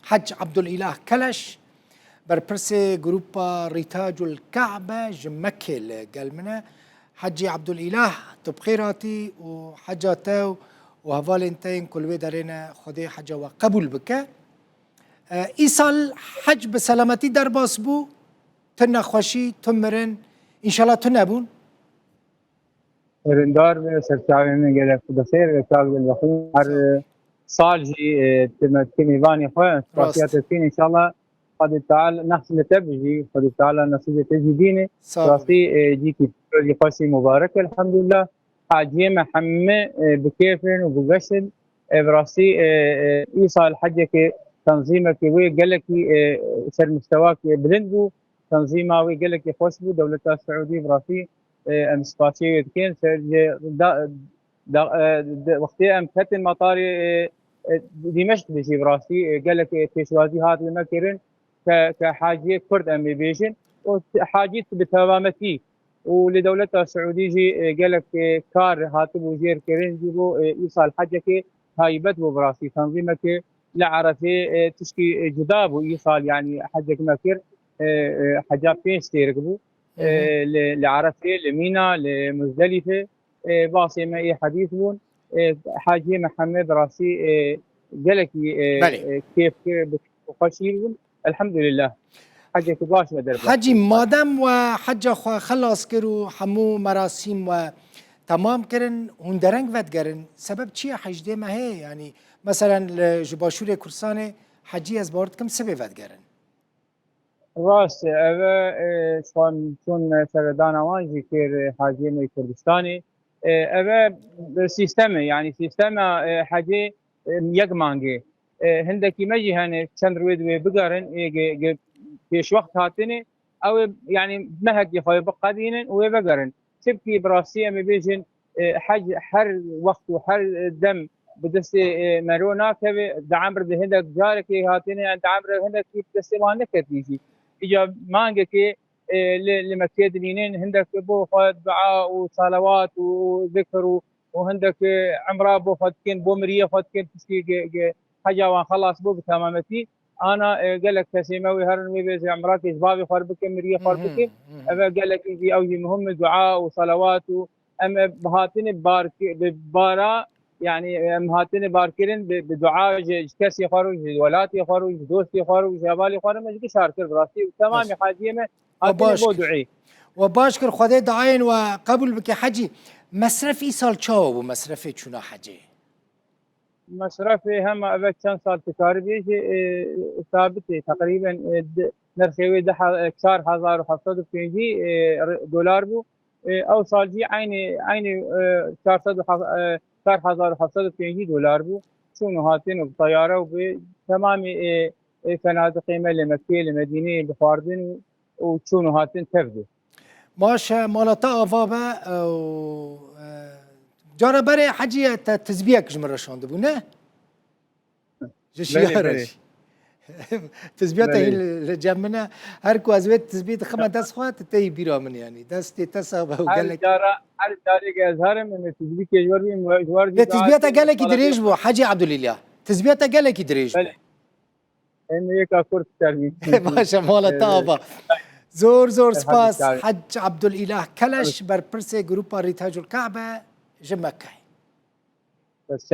حج عبدالإله كلش برپرسي جروبا ريتاج الكعبة جمكل قال منا حجي عبدالإله تبخيراتي وحجاتو وهفالنتين كل ويدارينا خدي حجا وقبول بك إيصال حج بسلامتي درباس بو تنا خوشي تمرن إن شاء الله تنبون رندار سرچاوی من گله خداسیر رچاگ بالبخیر هر سال جي تمكن إيفاني خواه سباسيات الدين إن شاء الله قد تعالى نحسن تبجي قد تعالى نصيب تجي ديني راسي جيكي تقولي قاسي مبارك الحمد لله حاجية محمد بكيفن وبقشن براسي إيصال حجك تنظيمك وقالك سر مستواك بلندو تنظيمه وقالك خوشبو دولة السعودية براسي سباسيات كين وقتی ام کتن مطاری دمشق بجی براسي قال لك پیشوازی هات المكرن كحاجية كرد ام بيجن وحاجية بتوامتي ولدولة السعودية جي قال لك كار هاتب وزير كرين جيبو إيصال حجك هايبت براسي تنظيمك لعرفه تشكي جذاب وإيصال يعني حجك مكر حجاب فين استيرقبو لعرفه لمينا لمزدلفه باصي ما اي حديث بون حاجي محمد راسي قالك كيف بخشيل الحمد لله حاجه باش مدرب حاجي مادام وحجه خلاص كرو حمو مراسم و تمام كرن هندرنگ ودگرن سبب چیه حجده ما هي يعني مثلا جباشور كرسانه حجي از باردكم سبب ودگرن راست اوه چون سردان وانجي كير حاجي من كردستاني اوه سیستم يعني سیستم حاجه یک مانگه هندکی مجی هنه چند روید و بگرن پیش وقت هاتنه او يعني مهد يخوي بقدينن وبقرن تبكي براسيه ما بيجن حج هر وقت وهر دم بدس مرونا كبي دعمر هندك جارك هاتنه عند عمر هندك بدس ما نكتيجي اجا مانجك لمكيد دينين هندك بو خد دعاء وصلوات وذكر وهندك عمره بو فتكين بومريه فتكين تسكي حاجه وخلاص بو بتمامتي انا قال لك تسيموي هرنوي بيز عمرك اسبابي خربك مريه خربك قال لك في اوجه مهم دعاء وصلوات ام بهاتين بارك ببارا يعني ام هاتين باركين بدعاء كسي خروج ولاتي خروج دوستي خروج جبالي خروج مش شاركر براسي تمام حاجيه وباشكر خدای دعاین و قبول بك حجي مصرفي سال چاو مصرفي چونا حجي مصرفي هم اول چند سال تكاربي ثابت تقريبا نرخي كسار 1750 دولار بو او سال جي عيني 4750 دولار بو شنو هاتين بطياره وبتمام فنادق قيمه لمكه لمدينه بخاردن وشنو هاتين تبدو ماشا مالتا افابا جارا بري حجي تزبيك جمر شاند بو نه جشيارش تزبيته هي الجمنا هر كو ازبيت تزبيت خما دس خوات تي بيرا من يعني دست تصاب وقال لك هر جاري ازهر من تزبيك جوار دي تزبيته قال لك دريج بو حجي عبد الله تزبيته قال لك دريج بو انه يك كورت ترمي ماشا مالتا افا زور سپاس حج عبدالإله کلش بر پرس گروپا ریتاج الكعبة جمکه